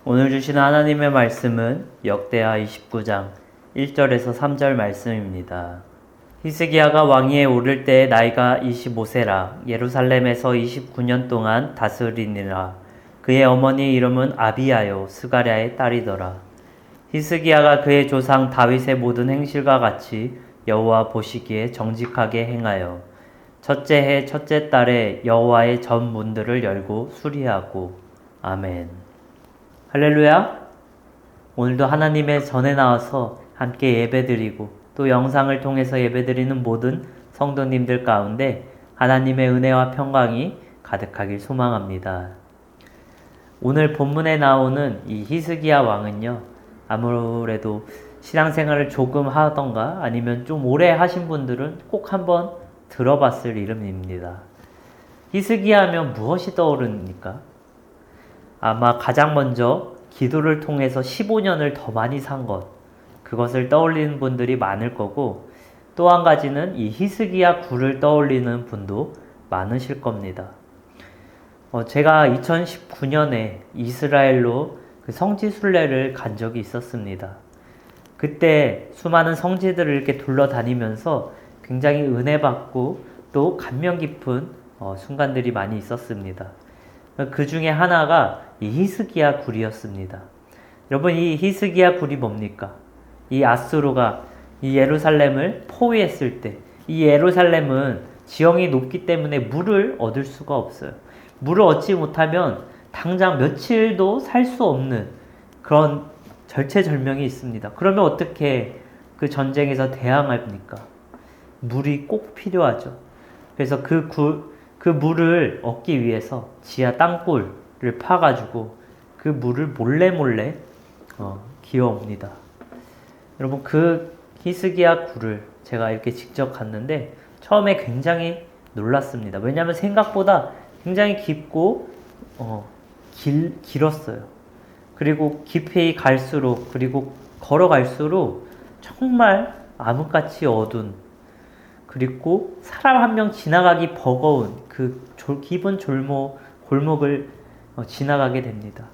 오늘 주신 하나님의 말씀은 역대하 29장 1절에서 3절 말씀입니다. 히스기야가 왕위에 오를 때의 나이가 25세라 예루살렘에서 29년 동안 다스리니라. 그의 어머니의 이름은 아비야요 스가랴의 딸이더라. 히스기야가 그의 조상 다윗의 모든 행실과 같이 여호와 보시기에 정직하게 행하여 첫째 해 첫째 달에 여호와의 전 문들을 열고 수리하고. 아멘. 할렐루야. 오늘도 하나님의 전에 나와서 함께 예배드리고 또 영상을 통해서 예배드리는 모든 성도님들 가운데 하나님의 은혜와 평강이 가득하길 소망합니다. 오늘 본문에 나오는 이 히스기야 왕은요, 아무래도 신앙생활을 조금 하던가 아니면 좀 오래 하신 분들은 꼭 한번 들어봤을 이름입니다. 히스기야 하면 무엇이 떠오릅니까? 아마 가장 먼저 기도를 통해서 15년을 더 많이 산 것, 그것을 떠올리는 분들이 많을 거고, 또 한 가지는 이 히스기야 굴을 떠올리는 분도 많으실 겁니다. 제가 2019년에 이스라엘로 그 성지 순례를 간 적이 있었습니다. 그때 수많은 성지들을 이렇게 둘러다니면서 굉장히 은혜 받고 또 감명 깊은 순간들이 많이 있었습니다. 그 중에 하나가 이 히스기야 굴이었습니다. 여러분, 이 히스기야 굴이 뭡니까? 이 아수르가 이 예루살렘을 포위했을 때, 이 예루살렘은 지형이 높기 때문에 물을 얻을 수가 없어요. 물을 얻지 못하면 당장 며칠도 살 수 없는 그런 절체절명이 있습니다. 그러면 어떻게 그 전쟁에서 대항합니까? 물이 꼭 필요하죠. 그래서 그 물을 얻기 위해서 지하 땅굴을 파가지고 그 물을 몰래 기어옵니다. 여러분, 그 히스기야 굴을 제가 이렇게 직접 갔는데 처음에 굉장히 놀랐습니다. 왜냐하면 생각보다 굉장히 깊고 길었어요. 그리고 깊이 갈수록, 그리고 걸어갈수록 정말 암흑같이 어두운, 그리고 사람 한 명 지나가기 버거운 그 깊은 골목을 지나가게 됩니다.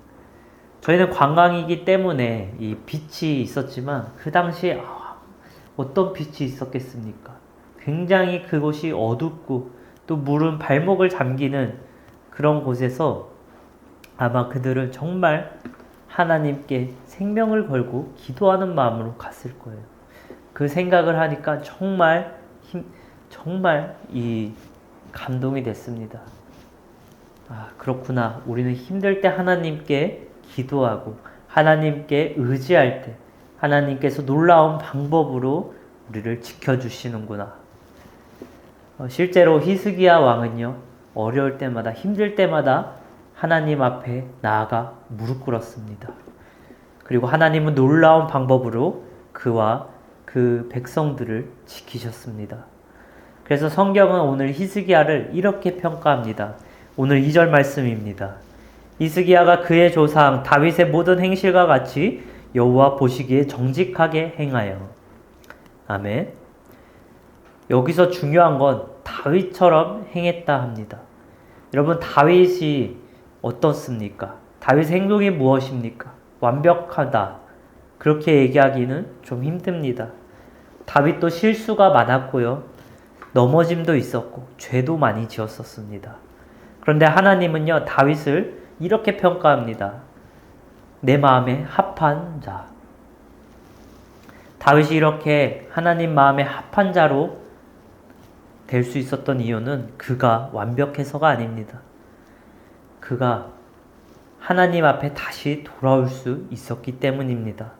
저희는 관광이기 때문에 이 빛이 있었지만 그 당시에 어떤 빛이 있었겠습니까? 굉장히 그곳이 어둡고 또 물은 발목을 잠기는 그런 곳에서 아마 그들은 정말 하나님께 생명을 걸고 기도하는 마음으로 갔을 거예요. 그 생각을 하니까 정말 이 감동이 됐습니다. 그렇구나. 우리는 힘들 때 하나님께 기도하고 하나님께 의지할 때 하나님께서 놀라운 방법으로 우리를 지켜주시는구나. 실제로 히스기야 왕은요, 어려울 때마다, 힘들 때마다 하나님 앞에 나아가 무릎 꿇었습니다. 그리고 하나님은 놀라운 방법으로 그와 그 백성들을 지키셨습니다. 그래서 성경은 오늘 히스기야를 이렇게 평가합니다. 오늘 2절 말씀입니다. 히스기야가 그의 조상 다윗의 모든 행실과 같이 여호와 보시기에 정직하게 행하여. 아멘. 여기서 중요한 건 다윗처럼 행했다 합니다. 여러분, 다윗이 어떻습니까? 다윗의 행동이 무엇입니까? 완벽하다, 그렇게 얘기하기는 좀 힘듭니다. 다윗도 실수가 많았고요, 넘어짐도 있었고 죄도 많이 지었었습니다. 그런데 하나님은요, 다윗을 이렇게 평가합니다. 내 마음에 합한 자. 다윗이 이렇게 하나님 마음에 합한 자로 될 수 있었던 이유는 그가 완벽해서가 아닙니다. 그가 하나님 앞에 다시 돌아올 수 있었기 때문입니다.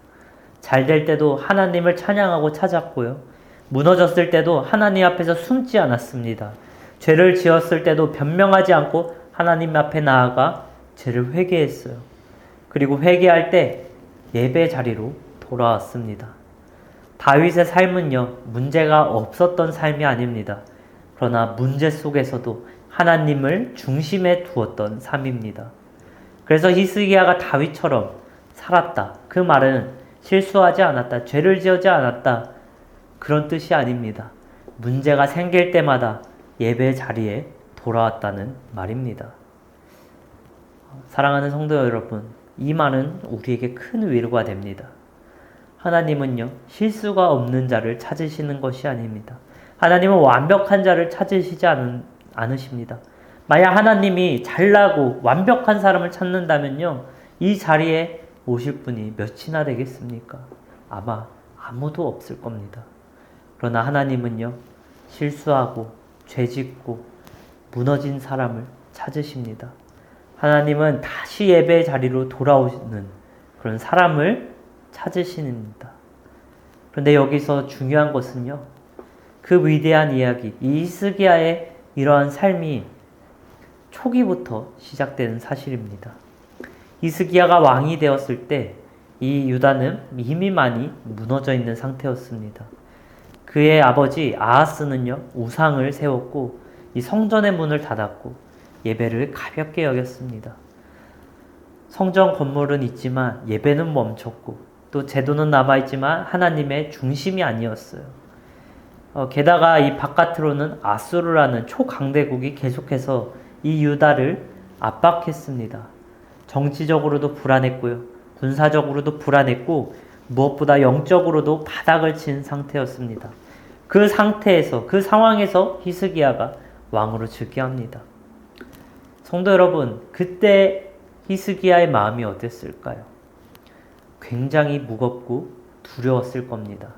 잘 될 때도 하나님을 찬양하고 찾았고요, 무너졌을 때도 하나님 앞에서 숨지 않았습니다. 죄를 지었을 때도 변명하지 않고 하나님 앞에 나아가 죄를 회개했어요. 그리고 회개할 때 예배 자리로 돌아왔습니다. 다윗의 삶은요, 문제가 없었던 삶이 아닙니다. 그러나 문제 속에서도 하나님을 중심에 두었던 삶입니다. 그래서 히스기야가 다윗처럼 살았다, 그 말은 실수하지 않았다, 죄를 지었지 않았다, 그런 뜻이 아닙니다. 문제가 생길 때마다 예배 자리에 돌아왔다는 말입니다. 사랑하는 성도 여러분, 이 말은 우리에게 큰 위로가 됩니다. 하나님은요, 실수가 없는 자를 찾으시는 것이 아닙니다. 하나님은 완벽한 자를 찾으시지 않으십니다. 만약 하나님이 잘나고 완벽한 사람을 찾는다면요, 이 자리에 오실 분이 몇이나 되겠습니까? 아마 아무도 없을 겁니다. 그러나 하나님은요, 실수하고 죄짓고 무너진 사람을 찾으십니다. 하나님은 다시 예배의 자리로 돌아오는 그런 사람을 찾으십니다. 그런데 여기서 중요한 것은요, 그 위대한 이야기, 이 히스기야의 이러한 삶이 초기부터 시작되는 사실입니다. 히스기야가 왕이 되었을 때 이 유다는 이미 많이 무너져 있는 상태였습니다. 그의 아버지 아하스는요, 우상을 세웠고 이 성전의 문을 닫았고 예배를 가볍게 여겼습니다. 성전 건물은 있지만 예배는 멈췄고 또 제도는 남아있지만 하나님의 중심이 아니었어요. 게다가 이 바깥으로는 아수르라는 초강대국이 계속해서 이 유다를 압박했습니다. 정치적으로도 불안했고요. 군사적으로도 불안했고 무엇보다 영적으로도 바닥을 친 상태였습니다. 그 상태에서, 그 상황에서 히스기야가 왕으로 즉위합니다. 성도 여러분, 그때 히스기야의 마음이 어땠을까요? 굉장히 무겁고 두려웠을 겁니다.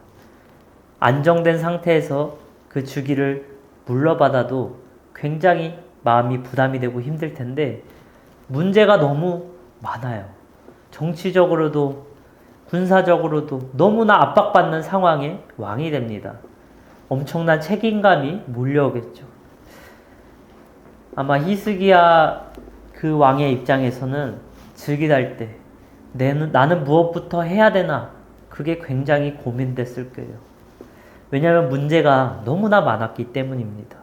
안정된 상태에서 그 주기를 물러받아도 굉장히 마음이 부담이 되고 힘들 텐데 문제가 너무 많아요. 정치적으로도 군사적으로도 너무나 압박받는 상황에 왕이 됩니다. 엄청난 책임감이 몰려오겠죠. 아마 히스기야 그 왕의 입장에서는 즉위할 때 나는 무엇부터 해야 되나, 그게 굉장히 고민됐을 거예요. 왜냐하면 문제가 너무나 많았기 때문입니다.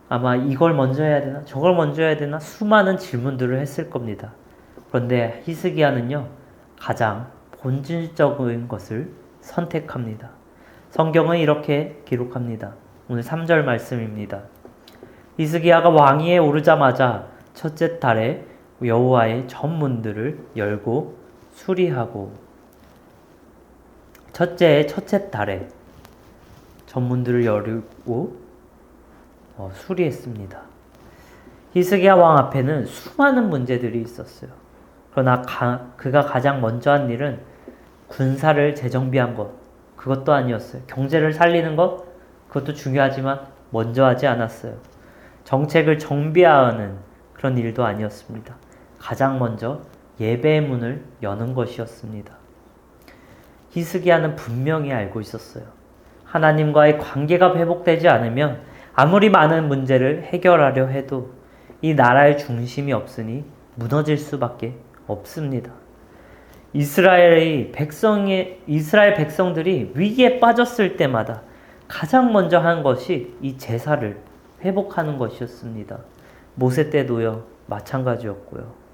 아마 이걸 먼저 해야 되나 저걸 먼저 해야 되나 수많은 질문들을 했을 겁니다. 그런데 히스기야는요, 가장 본질적인 것을 선택합니다. 성경은 이렇게 기록합니다. 오늘 3절 말씀입니다. 히스기야가 왕위에 오르자마자 첫째 달에 여호와의 전문들을 열고 수리하고, 첫째 달에 전문들을 열고 수리했습니다. 히스기야 왕 앞에는 수많은 문제들이 있었어요. 그러나 그가 가장 먼저 한 일은 군사를 재정비한 것, 그것도 아니었어요. 경제를 살리는 것, 그것도 중요하지만 먼저 하지 않았어요. 정책을 정비하는 그런 일도 아니었습니다. 가장 먼저 예배의 문을 여는 것이었습니다. 히스기야는 분명히 알고 있었어요. 하나님과의 관계가 회복되지 않으면 아무리 많은 문제를 해결하려 해도 이 나라의 중심이 없으니 무너질 수밖에 없습니다. 이스라엘 백성들이 위기에 빠졌을 때마다 가장 먼저 한 것이 이 제사를 회복하는 것이었습니다. 모세 때도요, 마찬가지였고요.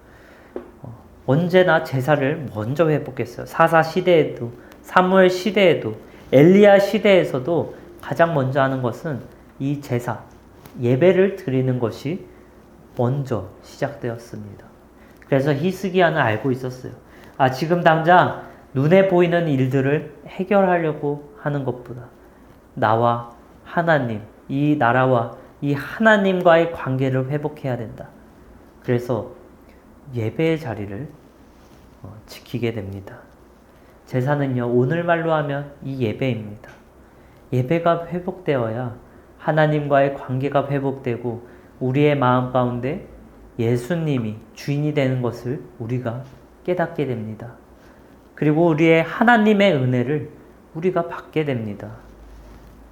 언제나 제사를 먼저 회복했어요. 사사 시대에도, 사무엘 시대에도, 엘리야 시대에서도 가장 먼저 하는 것은 이 제사, 예배를 드리는 것이 먼저 시작되었습니다. 그래서 히스기야는 알고 있었어요. 지금 당장 눈에 보이는 일들을 해결하려고 하는 것보다 나와 하나님, 이 나라와 이 하나님과의 관계를 회복해야 된다. 그래서 예배의 자리를 지키게 됩니다. 제사는요, 오늘말로 하면 이 예배입니다. 예배가 회복되어야 하나님과의 관계가 회복되고 우리의 마음 가운데 예수님이 주인이 되는 것을 우리가 깨닫게 됩니다. 그리고 우리의 하나님의 은혜를 우리가 받게 됩니다.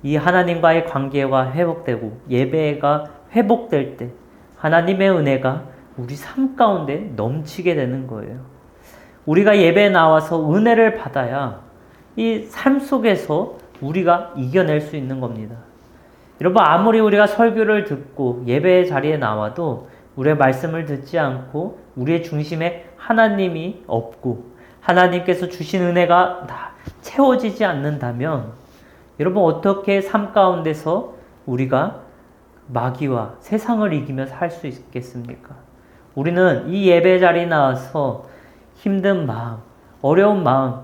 이 하나님과의 관계가 회복되고 예배가 회복될 때 하나님의 은혜가 우리 삶 가운데 넘치게 되는 거예요. 우리가 예배에 나와서 은혜를 받아야 이 삶 속에서 우리가 이겨낼 수 있는 겁니다. 여러분, 아무리 우리가 설교를 듣고 예배의 자리에 나와도 우리의 말씀을 듣지 않고 우리의 중심에 하나님이 없고 하나님께서 주신 은혜가 다 채워지지 않는다면 여러분, 어떻게 삶 가운데서 우리가 마귀와 세상을 이기며 살 수 있겠습니까? 우리는 이 예배 자리에 나와서 힘든 마음, 어려운 마음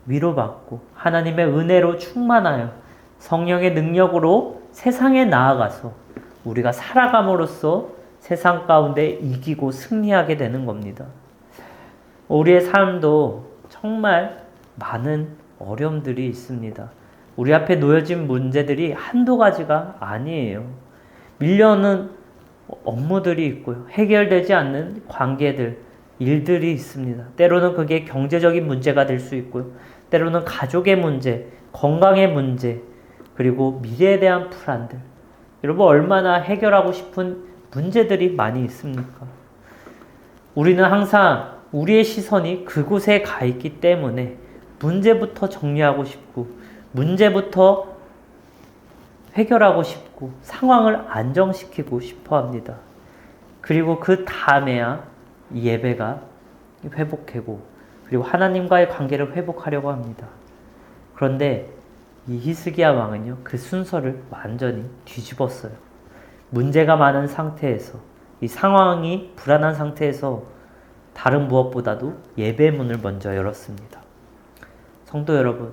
위로받고 하나님의 은혜로 충만하여 성령의 능력으로 세상에 나아가서 우리가 살아감으로써 세상 가운데 이기고 승리하게 되는 겁니다. 우리의 삶도 정말 많은 어려움들이 있습니다. 우리 앞에 놓여진 문제들이 한두 가지가 아니에요. 밀려오는 업무들이 있고요. 해결되지 않는 관계들, 일들이 있습니다. 때로는 그게 경제적인 문제가 될 수 있고요. 때로는 가족의 문제, 건강의 문제, 그리고 미래에 대한 불안들. 여러분 얼마나 해결하고 싶은 문제들이 많이 있습니까? 우리는 항상 우리의 시선이 그곳에 가 있기 때문에 문제부터 정리하고 싶고 문제부터 해결하고 싶고 상황을 안정시키고 싶어 합니다. 그리고 그 다음에야 이 예배가 회복되고 그리고 하나님과의 관계를 회복하려고 합니다. 그런데 이 히스기야 왕은요, 그 순서를 완전히 뒤집었어요. 문제가 많은 상태에서, 이 상황이 불안한 상태에서 다른 무엇보다도 예배 문을 먼저 열었습니다. 성도 여러분,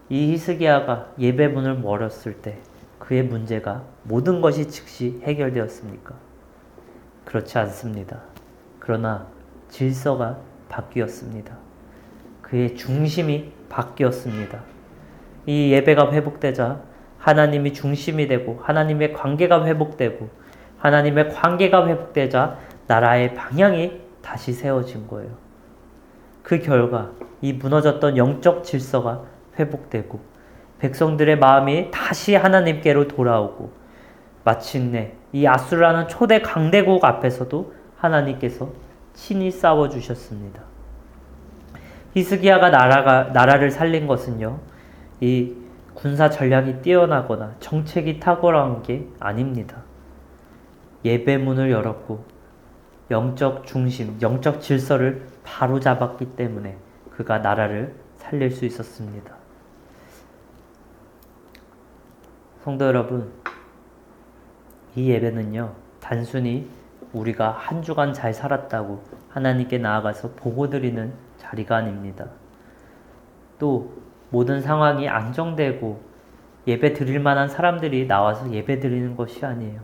이 히스기야가 예배 문을 열었을 때 그의 문제가 모든 것이 즉시 해결되었습니까? 그렇지 않습니다. 그러나 질서가 바뀌었습니다. 그의 중심이 바뀌었습니다. 이 예배가 회복되자 하나님이 중심이 되고 하나님의 관계가 회복되고 하나님의 관계가 회복되자 나라의 방향이 다시 세워진 거예요. 그 결과 이 무너졌던 영적 질서가 회복되고 백성들의 마음이 다시 하나님께로 돌아오고 마침내 이 아수르라는 초대 강대국 앞에서도 하나님께서 친히 싸워주셨습니다. 히스기야가 나라를 살린 것은요, 이 군사 전략이 뛰어나거나 정책이 탁월한 게 아닙니다. 예배문을 열었고 영적 중심, 영적 질서를 바로 잡았기 때문에 그가 나라를 살릴 수 있었습니다. 성도 여러분, 이 예배는요, 단순히 우리가 한 주간 잘 살았다고 하나님께 나아가서 보고드리는 자리가 아닙니다. 또 모든 상황이 안정되고 예배 드릴 만한 사람들이 나와서 예배 드리는 것이 아니에요.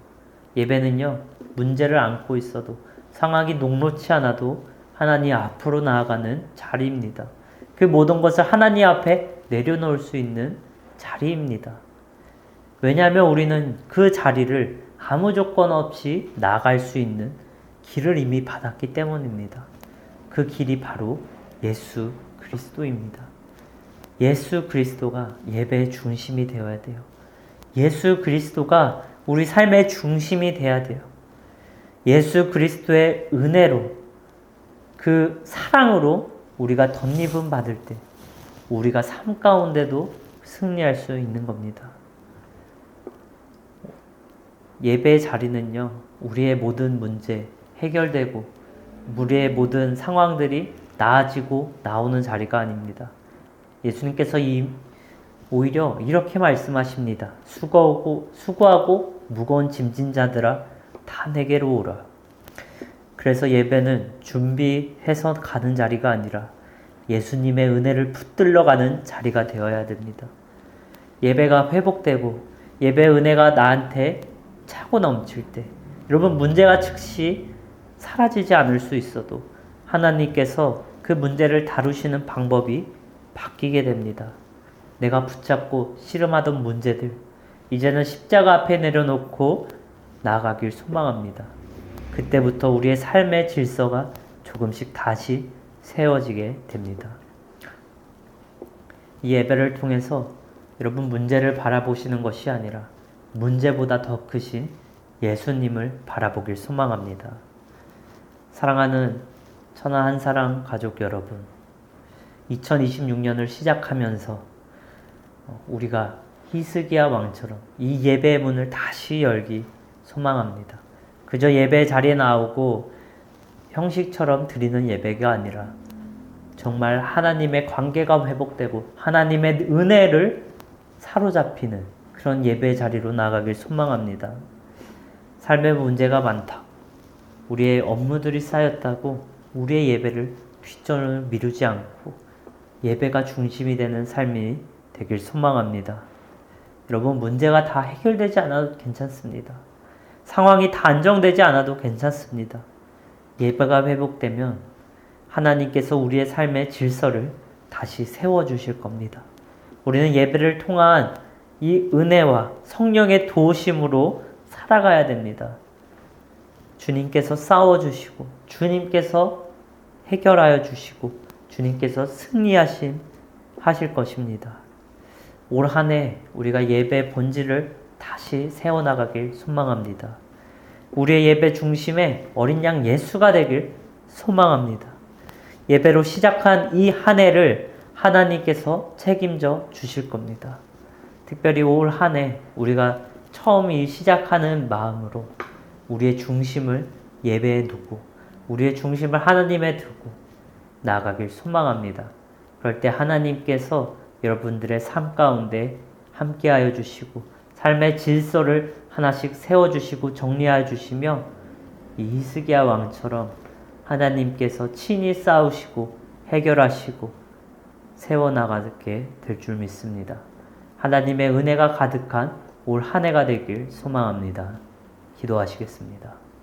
예배는요, 문제를 안고 있어도 상황이 녹록치 않아도 하나님 앞으로 나아가는 자리입니다. 그 모든 것을 하나님 앞에 내려놓을 수 있는 자리입니다. 왜냐하면 우리는 그 자리를 아무 조건 없이 나갈 수 있는 길을 이미 받았기 때문입니다. 그 길이 바로 예수 그리스도입니다. 예수 그리스도가 예배의 중심이 되어야 돼요. 예수 그리스도가 우리 삶의 중심이 되어야 돼요. 예수 그리스도의 은혜로, 그 사랑으로 우리가 덧입음 받을 때 우리가 삶 가운데도 승리할 수 있는 겁니다. 예배의 자리는요, 우리의 모든 문제 해결되고 우리의 모든 상황들이 나아지고 나오는 자리가 아닙니다. 예수님께서 오히려 이렇게 말씀하십니다. 수고하고 무거운 짐진 자들아 다 내게로 오라. 그래서 예배는 준비해서 가는 자리가 아니라 예수님의 은혜를 붙들러 가는 자리가 되어야 됩니다. 예배가 회복되고 예배의 은혜가 나한테 차고 넘칠 때, 여러분 문제가 즉시 사라지지 않을 수 있어도 하나님께서 그 문제를 다루시는 방법이 바뀌게 됩니다. 내가 붙잡고 씨름하던 문제들, 이제는 십자가 앞에 내려놓고 나아가길 소망합니다. 그때부터 우리의 삶의 질서가 조금씩 다시 세워지게 됩니다. 이 예배를 통해서 여러분 문제를 바라보시는 것이 아니라 문제보다 더 크신 예수님을 바라보길 소망합니다. 사랑하는 천하 한사랑 가족 여러분, 2026년을 시작하면서 우리가 히스기야 왕처럼 이 예배의 문을 다시 열기 소망합니다. 그저 예배 자리에 나오고 형식처럼 드리는 예배가 아니라 정말 하나님의 관계가 회복되고 하나님의 은혜를 사로잡히는 그런 예배 자리로 나가길 소망합니다. 삶의 문제가 많다. 우리의 업무들이 쌓였다고 우리의 예배를 뒷전을 미루지 않고 예배가 중심이 되는 삶이 되길 소망합니다. 여러분, 문제가 다 해결되지 않아도 괜찮습니다. 상황이 다 안정되지 않아도 괜찮습니다. 예배가 회복되면 하나님께서 우리의 삶의 질서를 다시 세워주실 겁니다. 우리는 예배를 통한 이 은혜와 성령의 도우심으로 살아가야 됩니다. 주님께서 싸워주시고 주님께서 해결하여 주시고 주님께서 승리하실 것입니다. 올 한 해 우리가 예배 본질을 다시 세워나가길 소망합니다. 우리의 예배 중심에 어린 양 예수가 되길 소망합니다. 예배로 시작한 이 한 해를 하나님께서 책임져 주실 겁니다. 특별히 올 한 해 우리가 처음 시작하는 마음으로 우리의 중심을 예배에 두고 우리의 중심을 하나님에 두고 나아가길 소망합니다. 그럴 때 하나님께서 여러분들의 삶 가운데 함께하여 주시고 삶의 질서를 하나씩 세워주시고 정리하여 주시며 이 히스기야 왕처럼 하나님께서 친히 싸우시고 해결하시고 세워나가게 될 줄 믿습니다. 하나님의 은혜가 가득한 올 한 해가 되길 소망합니다. 기도하시겠습니다.